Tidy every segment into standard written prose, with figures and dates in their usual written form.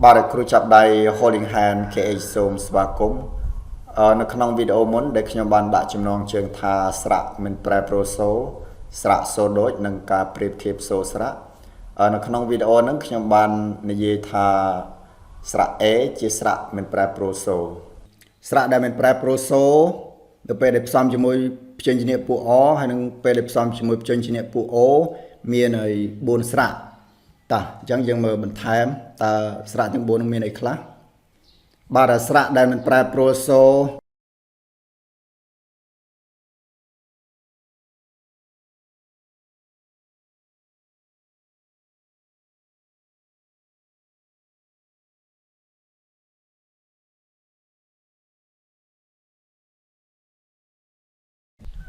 បាទគ្រូចាប់ដៃ holding hand KH សូមស្វាគមន៍នៅក្នុងវីដេអូមុនដែលខ្ញុំបានដាក់ចំណងជើងថាស្រៈមិនប្រែប្រួលសូស្រៈសូដូចនឹងការប្រៀបធៀបសូស្រៈនៅក្នុងវីដេអូហ្នឹងខ្ញុំបាននិយាយថាស្រៈ A ជាស្រៈមិនប្រែប្រួលសូស្រៈដែលមិនប្រែប្រួលសូទៅពេលដែលផ្សំជាមួយព្យញ្ជនៈពួក O ហើយនឹងពេលដែលផ្សំជាមួយព្យញ្ជនៈពួក O មានឲ្យ4ស្រៈតោះអញ្ចឹងយើងមើលបន្ថែមតើស្រៈទាំង4នឹងមានអីខ្លះបាទស្រៈដែលមិនប្រែប្រួលសូ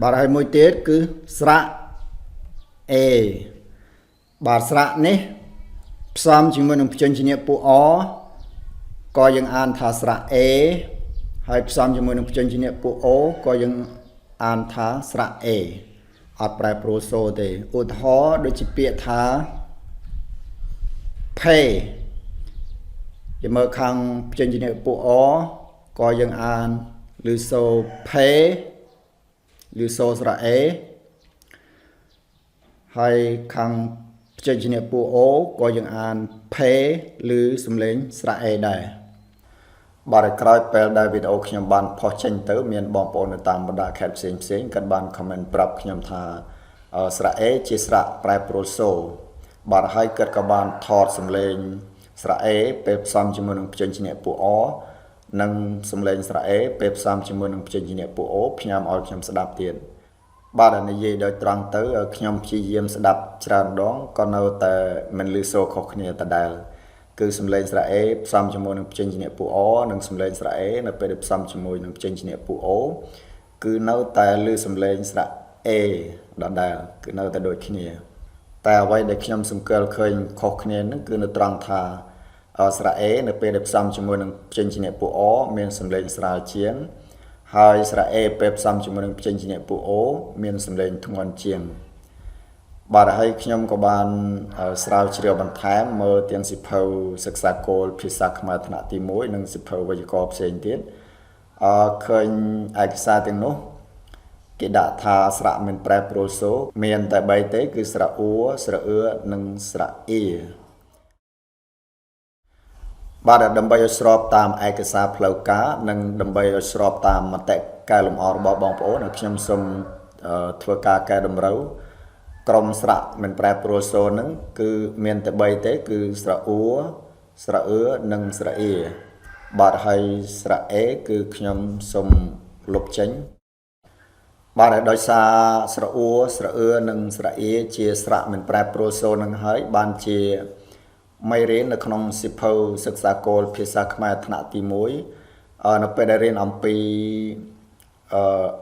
បាទហើយមួយទៀតគឺស្រៈ A បាទស្រៈនេះផ្សំជាមួយនឹងព្យញ្ជនៈពួក O ក៏យើងអានថាស្រៈ A ហើយផ្សំជាមួយនឹងព្យញ្ជនៈពួក O ក៏យើងអានថាស្រៈ A អត់ប្រែប្រួលសូទេឧទាហរណ៍ដូចជាពាក្យថា pay យើងមើលខាងព្យញ្ជនៈពួក O ក៏យើងអានឬសូ pay ឬសូស្រៈ A ហើយខាងព្យញ្ជនៈពួក O ក៏យើងអាន pay ឬសំឡេងស្រៈ A ដែរបាទក្រោយពេលដែលវីដេអូខ្ញុំបានផុសចេញទៅមានបងប្អូននៅតាមបណ្ដាខេត្តផ្សេងគាត់បាន comment ប្រាប់ខ្ញុំថាស្រៈ A ជាស្រៈប្រែប្រួលសូបាទហើយគាត់ក៏បានថតសំឡេងស្រៈ A ពេលផ្សំជាមួយនឹងព្យញ្ជនៈពួក O និងសំឡេងស្រៈ A ពេលផ្សំជាមួយនឹងព្យញ្ជនៈពួក O ផ្ញើឲ្យខ្ញុំស្ដាប់ទៀតបាទនិយាយដោយត្រង់ទៅខ្ញុំព្យាយាមស្ដាប់ច្រើនដងក៏នៅតែមិនឮសូរខុសគ្នាដដែលគឺសំឡេងស្រៈ A ផ្សំជាមួយនឹងព្យញ្ជនៈពួក O និងសំឡេងស្រៈ A នៅពេលដែលផ្សំជាមួយនឹងព្យញ្ជនៈពួក O គឺនៅតែឮសំឡេងស្រៈ A ដដែលគឺនៅតែដូចគ្នាតែអ្វីដែលខ្ញុំសង្កេតឃើញខុសគ្នាហ្នឹងគឺនៅត្រង់ថាស្រៈ A នៅពេលដែលផ្សំជាមួយនឹងព្យញ្ជនៈពួក O មានសំឡេងស្រាលជាងហើយស្រៈ A ពេលផ្សំជាមួយនឹងព្យញ្ជនៈពួក O មានសំឡេងធ្ងន់ជាងបាទហើយខ្ញុំក៏បានស្រាវជ្រាវបន្ថែមមើលទាំងសិភៅសិក្សាគោលភាសាខ្មែរថ្នាក់ទី1និងសិភៅវេយ្យាករណ៍ផ្សេងទៀតឃើញឯកសារទាំងនោះគេដាក់ថាស្រៈមិនប្រែប្រួលសូមានតែ3ទេគឺស្រៈអ៊ូស្រៈអឺនិងស្រៈអ៊ីបាទដើម្បីឲ្យស្របតាមឯកសារផ្លូវការនិងដើម្បីឲ្យស្របតាមមតិកែលម្អរបស់បងប្អូនខ្ញុំសូមធ្វើការកែតម្រូវក្រុមស្រៈមិនប្រែប្រួលសូហ្នឹងគឺមានតែ3ទេគឺស្រៈអ៊ូស្រៈអឺនិងស្រៈអ៊ីបាទហើយស្រៈ A គឺខ្ញុំសូមលុបចេញបាទដោយសារស្រៈអ៊ូស្រៈអឺនិងស្រៈអ៊ីជាស្រៈមិនប្រែប្រួលសូនឹងហើយបានជាមេរៀននៅក្នុងសិភៅសិក្សាគោលភាសាខ្មែរថ្នាក់ទី1នៅពេលដែលរៀនអំពី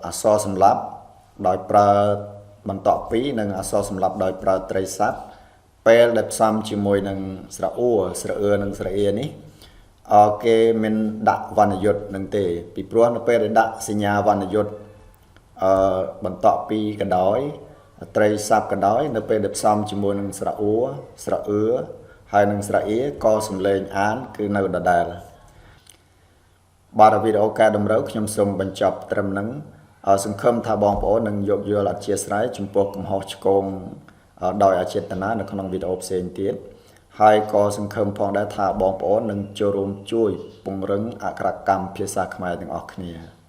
អក្សរសម្លាប់ដោយប្រើបន្ត2និងអក្សរសម្លាប់ដោយប្រើត្រីស័ព្ទពេលដែលផ្សំជាមួយនឹងស្រៈអ៊ូស្រៈអឺនិងស្រៈអ៊ីនេះគេមិនដាក់វណ្ណយុត្តនឹងទេពីព្រោះនៅពេលដែលដាក់សញ្ញាវណ្ណយុត្តបន្ត2ក៏ដោយត្រីស័ព្ទក៏ដោយនៅពេលដែលផ្សំជាមួយនឹងស្រៈអ៊ូស្រៈអឺហើយនឹងស្រៈអ៊ីក៏សំឡេងអានគឺនៅដដែលបាទវីដេអូកែតម្រូវខ្ញុំសូមបញ្ចប់ត្រឹមហ្នឹងសង្ឃឹមថាបងប្អូននឹងយោគយល់អធ្យាស្រ័យចំពោះកំហុសឆ្គងដោយអចេតនានៅក្នុងវីដេអូផ្សេងទៀតហើយក៏សង្ឃឹមផងដែរថាបងប្អូននឹងចូលរួមជួយពង្រឹងអក្ខរកម្មភាសាខ្មែរទាំងអស់គ្នា